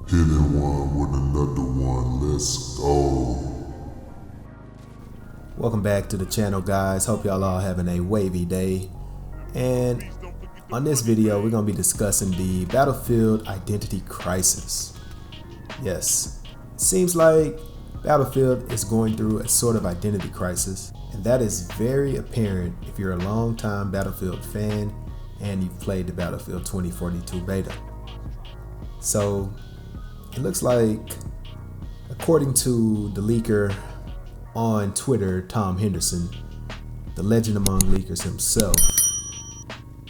Hitting one with another one, let's go. Welcome back to the channel, guys. Hope y'all all having a wavy day. And on this video, we're going to be discussing the Battlefield Identity Crisis. Yes, it seems like Battlefield is going through a sort of identity crisis, and that is very apparent if you're a long-time Battlefield fan and you've played the Battlefield 2042 beta. So it looks like, according to the leaker on Twitter, Tom Henderson, the legend among leakers himself,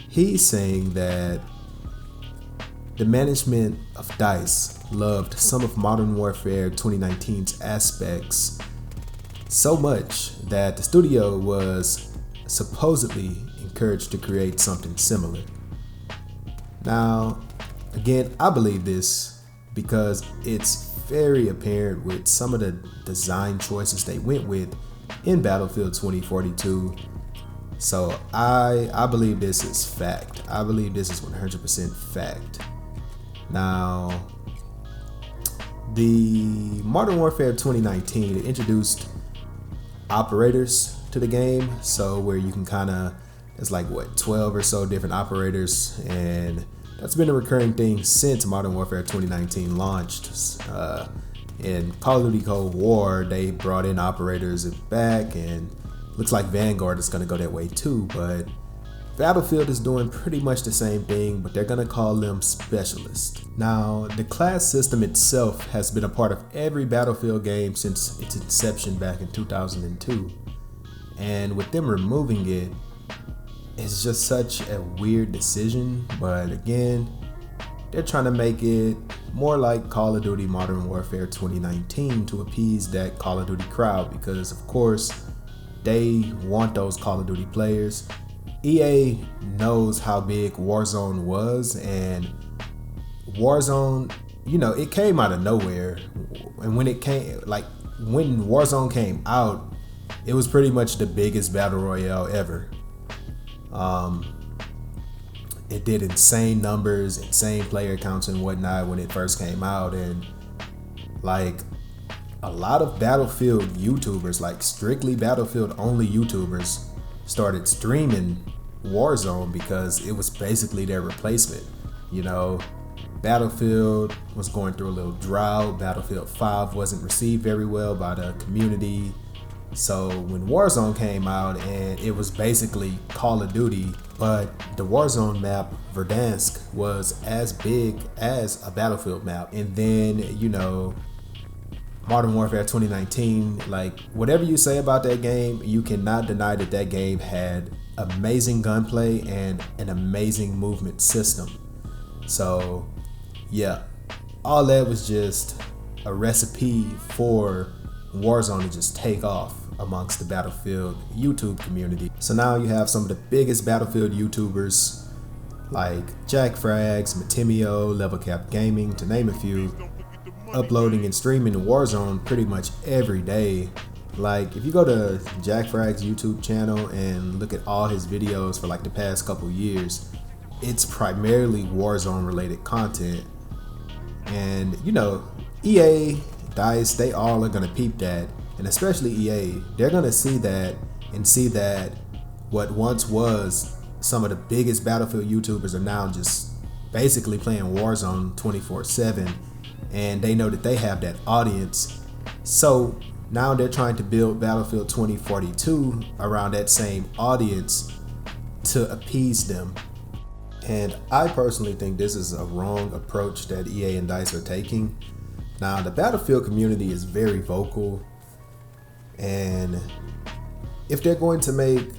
he's saying that the management of DICE loved some of Modern Warfare 2019's aspects so much that the studio was supposedly encouraged to create something similar. Now, again, I believe this because it's very apparent with some of the design choices they went with in Battlefield 2042. So I believe this is fact. I believe this is 100% fact. Now, the Modern Warfare 2019, it introduced operators to the game, so where you can there's like 12 or so different operators, and that's been a recurring thing since Modern Warfare 2019 launched. In Call of Duty Cold War, they brought in operators back, and looks like Vanguard is going to go that way too. But Battlefield is doing pretty much the same thing, but they're going to call them specialists. Now, the class system itself has been a part of every Battlefield game since its inception back in 2002. And with them removing it, it's just such a weird decision. But again, they're trying to make it more like Call of Duty Modern Warfare 2019 to appease that Call of Duty crowd, because of course they want those Call of Duty players. EA knows how big Warzone was, and Warzone, it came out of nowhere. And when Warzone came out, it was pretty much the biggest battle royale ever. It did insane numbers, insane player counts and whatnot when it first came out, and like a lot of Battlefield YouTubers, like strictly Battlefield only YouTubers, started streaming Warzone because it was basically their replacement. Battlefield was going through a little drought. Battlefield 5 wasn't received very well by the community. So when Warzone came out, and it was basically Call of Duty, but the Warzone map, Verdansk, was as big as a Battlefield map. And then, Modern Warfare 2019, like whatever you say about that game, you cannot deny that that game had amazing gunplay and an amazing movement system. So yeah, all that was just a recipe for Warzone to just take off amongst the Battlefield YouTube community. So now you have some of the biggest Battlefield YouTubers like Jack Frags, Matimio, Level Cap Gaming, to name a few, uploading and streaming Warzone pretty much every day. Like if you go to Jack Frags YouTube channel and look at all his videos for like the past couple years, it's primarily Warzone related content. And EA, DICE, they all are gonna peep that, and especially EA, they're gonna see that and see that what once was some of the biggest Battlefield YouTubers are now just basically playing Warzone 24/7, and they know that they have that audience. So now they're trying to build Battlefield 2042 around that same audience to appease them. And I personally think this is a wrong approach that EA and DICE are taking. Now, the Battlefield community is very vocal, and if they're going to make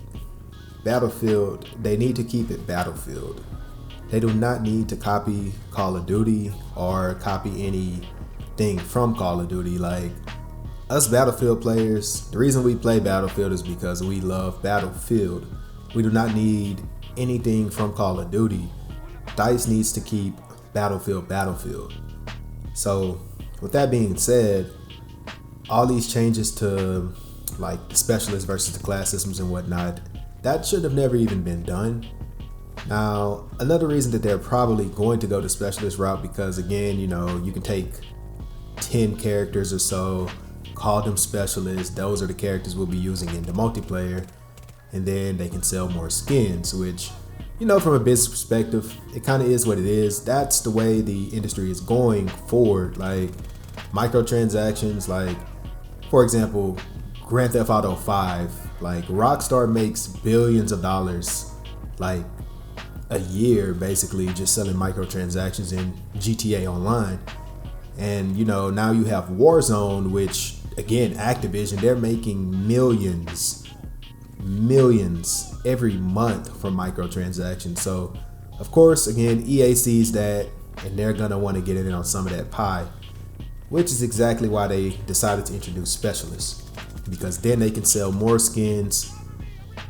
Battlefield, they need to keep it Battlefield. They do not need to copy Call of Duty or copy anything from Call of Duty. Like, us Battlefield players, the reason we play Battlefield is because we love Battlefield. We do not need anything from Call of Duty. DICE needs to keep Battlefield Battlefield. So with that being said, all these changes to like the specialist versus the class systems and whatnot, that should have never even been done. Now, another reason that they're probably going to go the specialist route, because again, you know, you can take 10 characters or so, call them specialists. Those are the characters we'll be using in the multiplayer, and then they can sell more skins, which, you know, from a business perspective, it kind of is what it is. That's the way the industry is going forward. Like microtransactions, like for example, Grand Theft Auto 5, like Rockstar makes billions of dollars like a year basically just selling microtransactions in GTA Online. And you know, now you have Warzone, which again, Activision, they're making millions every month from microtransactions. So of course, again, EA sees that and they're gonna want to get in on some of that pie, which is exactly why they decided to introduce specialists, because then they can sell more skins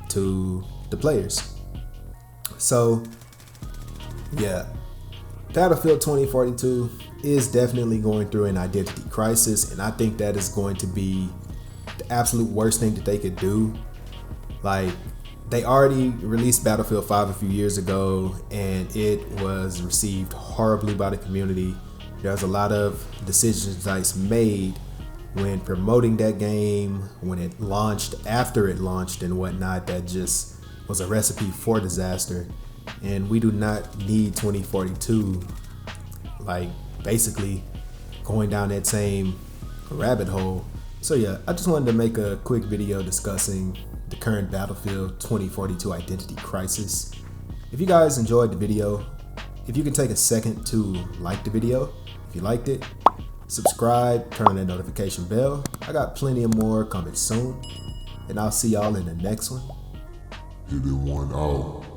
to the players. So yeah, Battlefield 2042 is definitely going through an identity crisis, and I think that is going to be the absolute worst thing that they could do. Like, they already released Battlefield 5 a few years ago and it was received horribly by the community. There's a lot of decisions DICE made when promoting that game, when it launched, after it launched and whatnot, that just was a recipe for disaster. And we do not need 2042 like basically going down that same rabbit hole. So yeah, I just wanted to make a quick video discussing the current Battlefield 2042 identity crisis. If you guys enjoyed the video, if you can take a second to like the video, if you liked it, subscribe, turn on that notification bell. I got plenty of more coming soon, and I'll see y'all in the next one. Hit it one out.